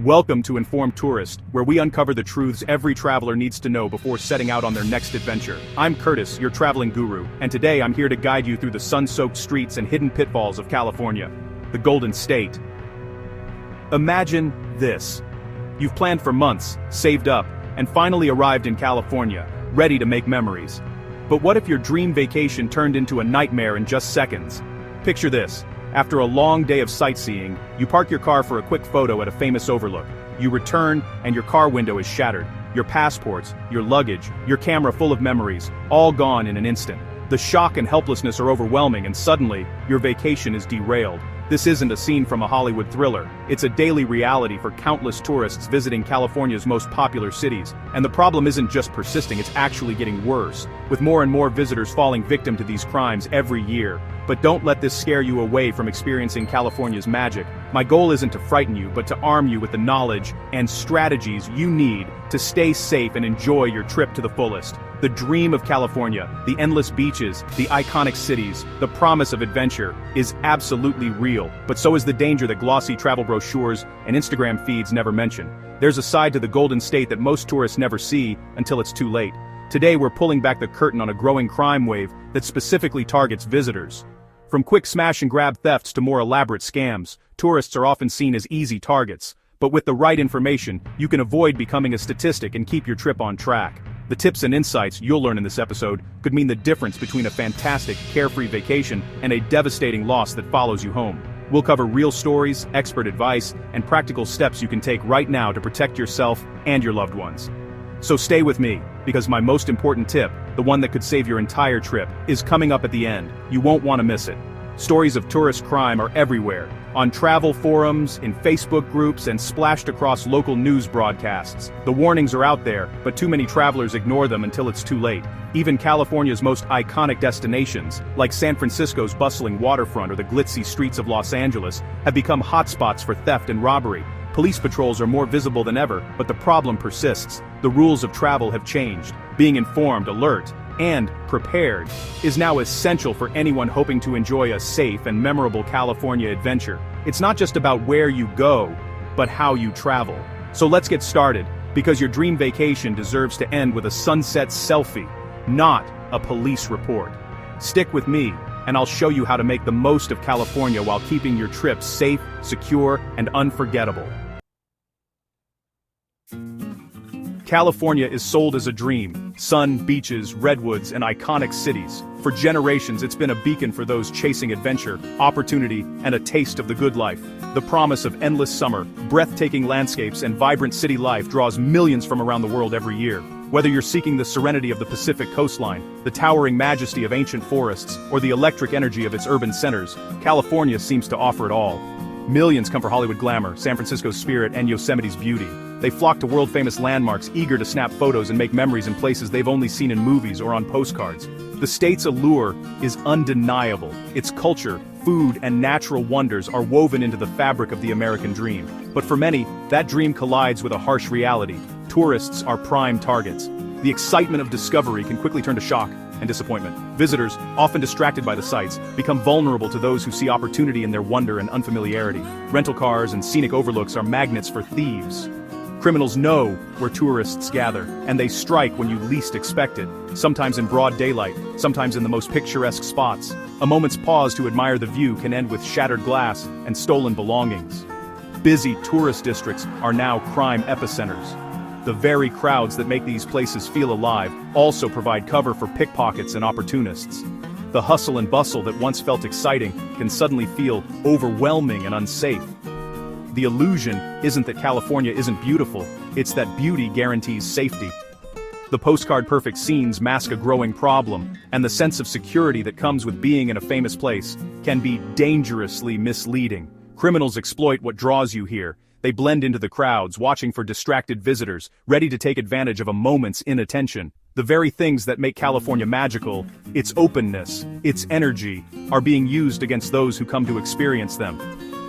Welcome to Informed Tourist, where we uncover the truths every traveler needs to know before setting out on their next adventure. I'm Curtis, your traveling guru, and today I'm here to guide you through the sun-soaked streets and hidden pitfalls of California, the Golden State. Imagine this. You've planned for months, saved up, and finally arrived in California, ready to make memories. But what if your dream vacation turned into a nightmare in just seconds? Picture this. After a long day of sightseeing, you park your car for a quick photo at a famous overlook. You return, and your car window is shattered. Your passports, your luggage, your camera full of memories, all gone in an instant. The shock and helplessness are overwhelming, and suddenly, your vacation is derailed. This isn't a scene from a Hollywood thriller. It's a daily reality for countless tourists visiting California's most popular cities. And the problem isn't just persisting, it's actually getting worse, with more and more visitors falling victim to these crimes every year. But don't let this scare you away from experiencing California's magic. My goal isn't to frighten you, but to arm you with the knowledge and strategies you need to stay safe and enjoy your trip to the fullest. The dream of California, the endless beaches, the iconic cities, the promise of adventure, is absolutely real, but so is the danger that glossy travel brochures and Instagram feeds never mention. There's a side to the Golden State that most tourists never see until it's too late. Today we're pulling back the curtain on a growing crime wave that specifically targets visitors. From quick smash-and-grab thefts to more elaborate scams, tourists are often seen as easy targets. But with the right information, you can avoid becoming a statistic and keep your trip on track. The tips and insights you'll learn in this episode could mean the difference between a fantastic, carefree vacation and a devastating loss that follows you home. We'll cover real stories, expert advice, and practical steps you can take right now to protect yourself and your loved ones. So stay with me, because my most important tip, the one that could save your entire trip, is coming up at the end. You won't want to miss it. Stories of tourist crime are everywhere, on travel forums, in Facebook groups, and splashed across local news broadcasts. The warnings are out there, but too many travelers ignore them until it's too late. Even California's most iconic destinations, like San Francisco's bustling waterfront or the glitzy streets of Los Angeles, have become hotspots for theft and robbery. Police patrols are more visible than ever, but the problem persists. The rules of travel have changed. Being informed, alert, and prepared is now essential for anyone hoping to enjoy a safe and memorable California adventure. It's not just about where you go, but how you travel. So let's get started, because your dream vacation deserves to end with a sunset selfie, not a police report. Stick with me, and I'll show you how to make the most of California while keeping your trip safe, secure, and unforgettable. California is sold as a dream. Sun, beaches, redwoods, and iconic cities. For generations, it's been a beacon for those chasing adventure, opportunity, and a taste of the good life. The promise of endless summer, breathtaking landscapes, and vibrant city life draws millions from around the world every year. Whether you're seeking the serenity of the Pacific coastline, the towering majesty of ancient forests, or the electric energy of its urban centers, California seems to offer it all. Millions come for Hollywood glamour, San Francisco's spirit, and Yosemite's beauty. They flock to world-famous landmarks, eager to snap photos and make memories in places they've only seen in movies or on postcards. The state's allure is undeniable. Its culture, food, and natural wonders are woven into the fabric of the American dream. But for many, that dream collides with a harsh reality. Tourists are prime targets. The excitement of discovery can quickly turn to shock and disappointment. Visitors, often distracted by the sights, become vulnerable to those who see opportunity in their wonder and unfamiliarity. Rental cars and scenic overlooks are magnets for thieves. Criminals know where tourists gather, and they strike when you least expect it, sometimes in broad daylight, sometimes in the most picturesque spots. A moment's pause to admire the view can end with shattered glass and stolen belongings. Busy tourist districts are now crime epicenters. The very crowds that make these places feel alive also provide cover for pickpockets and opportunists. The hustle and bustle that once felt exciting can suddenly feel overwhelming and unsafe. The illusion isn't that California isn't beautiful, it's that beauty guarantees safety. The postcard-perfect scenes mask a growing problem, and the sense of security that comes with being in a famous place can be dangerously misleading. Criminals exploit what draws you here. They blend into the crowds, watching for distracted visitors, ready to take advantage of a moment's inattention. The very things that make California magical, its openness, its energy, are being used against those who come to experience them.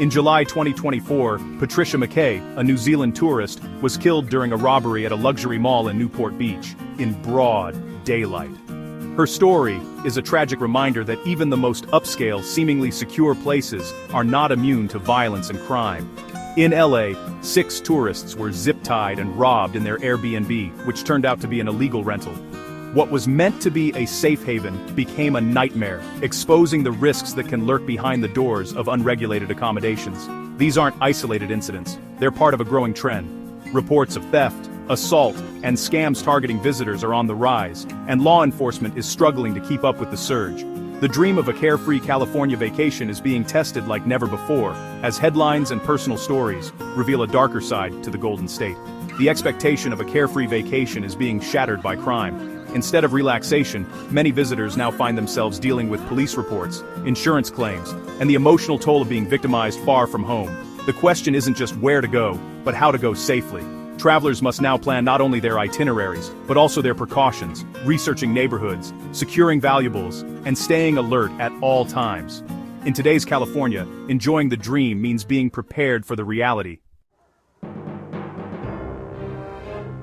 In July 2024, Patricia McKay, a New Zealand tourist, was killed during a robbery at a luxury mall in Newport Beach, in broad daylight. Her story is a tragic reminder that even the most upscale, seemingly secure places are not immune to violence and crime. In LA, 6 tourists were zip-tied and robbed in their Airbnb, which turned out to be an illegal rental. What was meant to be a safe haven became a nightmare, exposing the risks that can lurk behind the doors of unregulated accommodations. These aren't isolated incidents, they're part of a growing trend. Reports of theft, assault, and scams targeting visitors are on the rise, and law enforcement is struggling to keep up with the surge. The dream of a carefree California vacation is being tested like never before, as headlines and personal stories reveal a darker side to the Golden State. The expectation of a carefree vacation is being shattered by crime. Instead of relaxation, many visitors now find themselves dealing with police reports, insurance claims, and the emotional toll of being victimized far from home. The question isn't just where to go, but how to go safely. Travelers must now plan not only their itineraries, but also their precautions, researching neighborhoods, securing valuables, and staying alert at all times. In today's California, enjoying the dream means being prepared for the reality.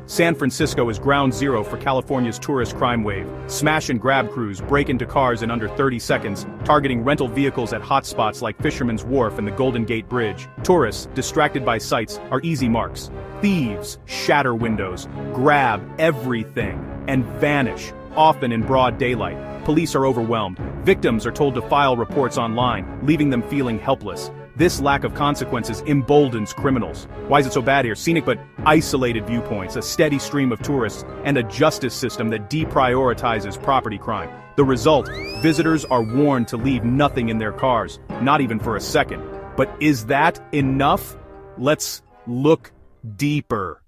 San Francisco is ground zero for California's tourist crime wave. Smash and grab crews break into cars in under 30 seconds, targeting rental vehicles at hotspots like Fisherman's Wharf and the Golden Gate Bridge. Tourists, distracted by sights, are easy marks. Thieves shatter windows, grab everything, and vanish, often in broad daylight. Police are overwhelmed. Victims are told to file reports online, leaving them feeling helpless. This lack of consequences emboldens criminals. Why is it so bad here? Scenic but isolated viewpoints, a steady stream of tourists, and a justice system that deprioritizes property crime. The result, visitors are warned to leave nothing in their cars, not even for a second. But is that enough? Let's look deeper.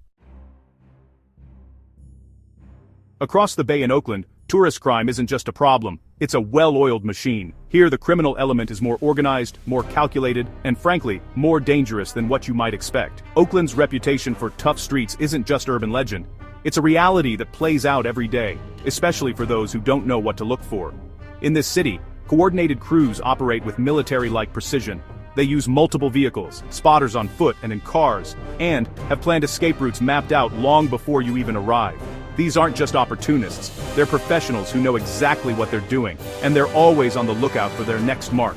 Across the bay in Oakland, tourist crime isn't just a problem, it's a well-oiled machine. Here the criminal element is more organized, more calculated, and frankly, more dangerous than what you might expect. Oakland's reputation for tough streets isn't just urban legend. It's a reality that plays out every day, especially for those who don't know what to look for. In this city, coordinated crews operate with military-like precision. They use multiple vehicles, spotters on foot and in cars, and have planned escape routes mapped out long before you even arrive. These aren't just opportunists, they're professionals who know exactly what they're doing, and they're always on the lookout for their next mark.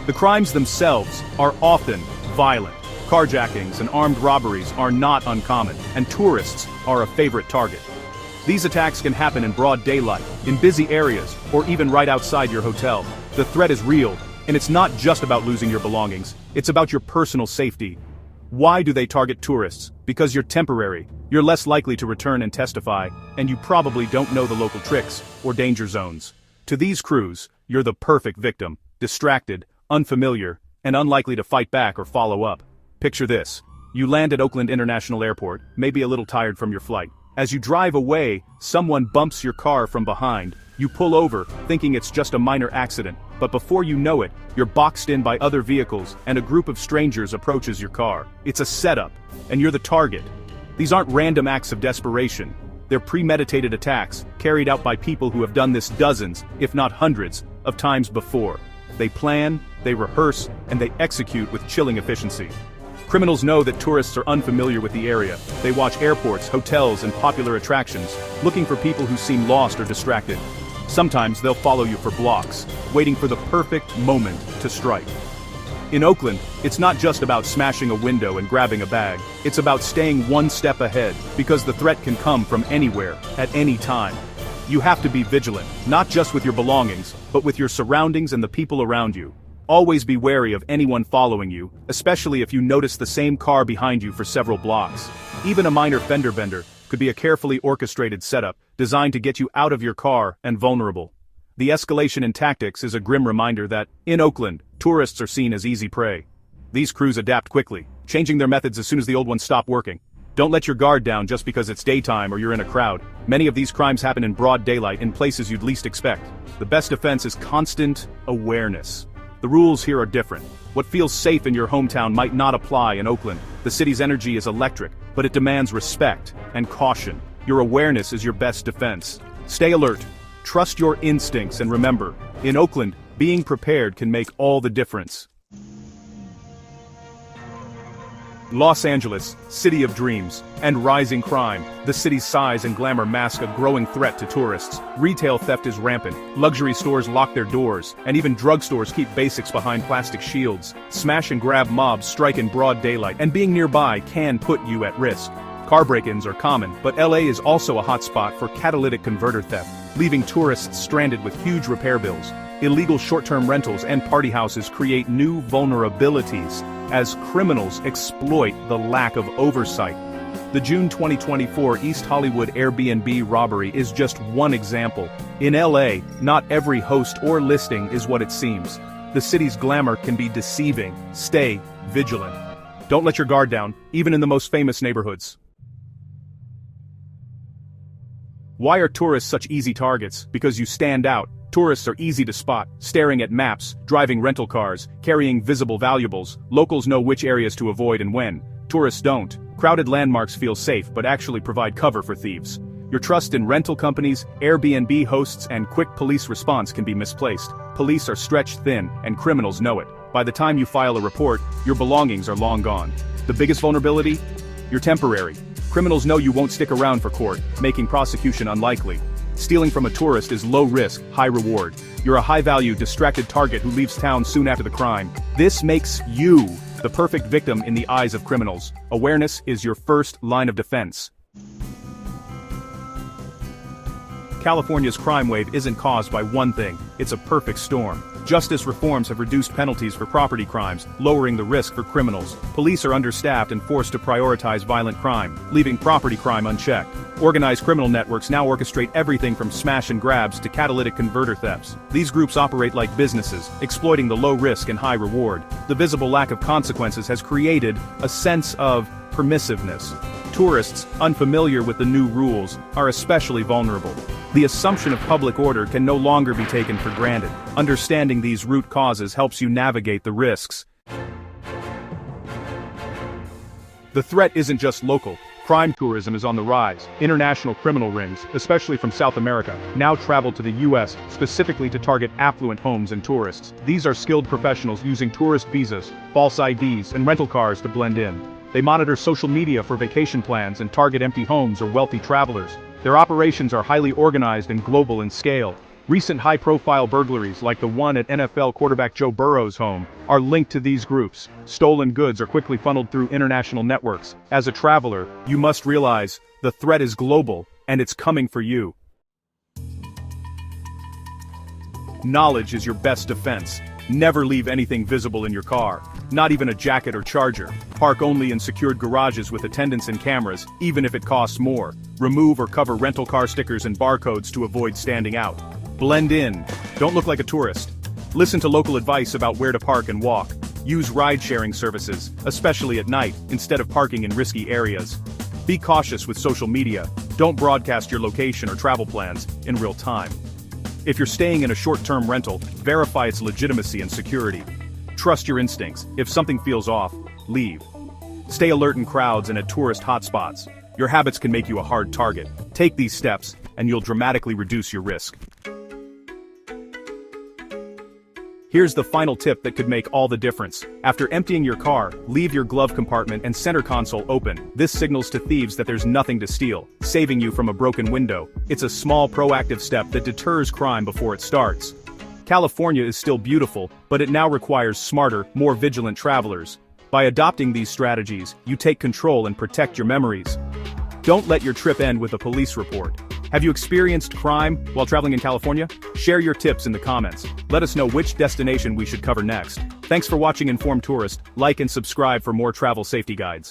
The crimes themselves are often violent. Carjackings and armed robberies are not uncommon, and tourists are a favorite target. These attacks can happen in broad daylight, in busy areas, or even right outside your hotel. The threat is real, and it's not just about losing your belongings, it's about your personal safety. Why do they target tourists? Because you're temporary, you're less likely to return and testify, and you probably don't know the local tricks or danger zones. To these crews, you're the perfect victim, distracted, unfamiliar, and unlikely to fight back or follow up. Picture this. You land at Oakland International Airport, maybe a little tired from your flight. As you drive away, someone bumps your car from behind. You pull over, thinking it's just a minor accident, but before you know it, you're boxed in by other vehicles and a group of strangers approaches your car. It's a setup, and you're the target. These aren't random acts of desperation. They're premeditated attacks, carried out by people who have done this dozens, if not hundreds, of times before. They plan, they rehearse, and they execute with chilling efficiency. Criminals know that tourists are unfamiliar with the area. They watch airports, hotels, and popular attractions, looking for people who seem lost or distracted. Sometimes they'll follow you for blocks, waiting for the perfect moment to strike. In Oakland, it's not just about smashing a window and grabbing a bag. It's about staying one step ahead, because the threat can come from anywhere, at any time. You have to be vigilant, not just with your belongings, but with your surroundings and the people around you. Always be wary of anyone following you, especially if you notice the same car behind you for several blocks. Even a minor fender bender could be a carefully orchestrated setup, designed to get you out of your car and vulnerable. The escalation in tactics is a grim reminder that, in Oakland, tourists are seen as easy prey. These crews adapt quickly, changing their methods as soon as the old ones stop working. Don't let your guard down just because it's daytime or you're in a crowd. Many of these crimes happen in broad daylight in places you'd least expect. The best defense is constant awareness. The rules here are different. What feels safe in your hometown might not apply in Oakland. The city's energy is electric, but it demands respect and caution. Your awareness is your best defense. Stay alert, trust your instincts, and remember, in Oakland, being prepared can make all the difference. Los Angeles, city of dreams, and rising crime. The city's size and glamour mask a growing threat to tourists. Retail theft is rampant, luxury stores lock their doors, and even drugstores keep basics behind plastic shields. Smash and grab mobs strike in broad daylight, and being nearby can put you at risk. Car break-ins are common, but LA is also a hotspot for catalytic converter theft, leaving tourists stranded with huge repair bills. Illegal short-term rentals and party houses create new vulnerabilities as criminals exploit the lack of oversight. The June 2024 East Hollywood Airbnb robbery is just one example. In LA, not every host or listing is what it seems. The city's glamour can be deceiving. Stay vigilant. Don't let your guard down, even in the most famous neighborhoods. Why are tourists such easy targets? Because you stand out. Tourists are easy to spot, staring at maps, driving rental cars, carrying visible valuables. Locals know which areas to avoid and when. Tourists don't. Crowded landmarks feel safe but actually provide cover for thieves. Your trust in rental companies, Airbnb hosts, and quick police response can be misplaced. Police are stretched thin, and criminals know it. By the time you file a report, your belongings are long gone. The biggest vulnerability? You're temporary. Criminals know you won't stick around for court, making prosecution unlikely. Stealing from a tourist is low risk, high reward. You're a high-value, distracted target who leaves town soon after the crime. This makes you the perfect victim in the eyes of criminals. Awareness is your first line of defense. California's crime wave isn't caused by one thing, it's a perfect storm. Justice reforms have reduced penalties for property crimes, lowering the risk for criminals. Police are understaffed and forced to prioritize violent crime, leaving property crime unchecked. Organized criminal networks now orchestrate everything from smash and grabs to catalytic converter thefts. These groups operate like businesses, exploiting the low risk and high reward. The visible lack of consequences has created a sense of permissiveness. Tourists, unfamiliar with the new rules, are especially vulnerable. The assumption of public order can no longer be taken for granted. Understanding these root causes helps you navigate the risks. The threat isn't just local. Crime tourism is on the rise. International criminal rings, especially from South America, now travel to the US specifically to target affluent homes and tourists. These are skilled professionals using tourist visas, false IDs, and rental cars to blend in. They monitor social media for vacation plans and target empty homes or wealthy travelers. Their operations are highly organized and global in scale. Recent high-profile burglaries, like the one at NFL quarterback Joe Burrow's home, are linked to these groups. Stolen goods are quickly funneled through international networks. As a traveler, you must realize the threat is global, and it's coming for you. Knowledge is your best defense. Never leave anything visible in your car, not even a jacket or charger. Park only in secured garages with attendants and cameras, even if it costs more. Remove or cover rental car stickers and barcodes to avoid standing out. Blend in. Don't look like a tourist. Listen to local advice about where to park and walk. Use ride-sharing services, especially at night, instead of parking in risky areas. Be cautious with social media. Don't broadcast your location or travel plans in real time. If you're staying in a short-term rental, verify its legitimacy and security. Trust your instincts. If something feels off, leave. Stay alert in crowds and at tourist hotspots. Your habits can make you a hard target. Take these steps, and you'll dramatically reduce your risk. Here's the final tip that could make all the difference. After emptying your car, leave your glove compartment and center console open. This signals to thieves that there's nothing to steal, saving you from a broken window. It's a small proactive step that deters crime before it starts. California is still beautiful, but it now requires smarter, more vigilant travelers. By adopting these strategies, you take control and protect your memories. Don't let your trip end with a police report. Have you experienced crime while traveling in California? Share your tips in the comments. Let us know which destination we should cover next. Thanks for watching Informed Tourist. Like and subscribe for more travel safety guides.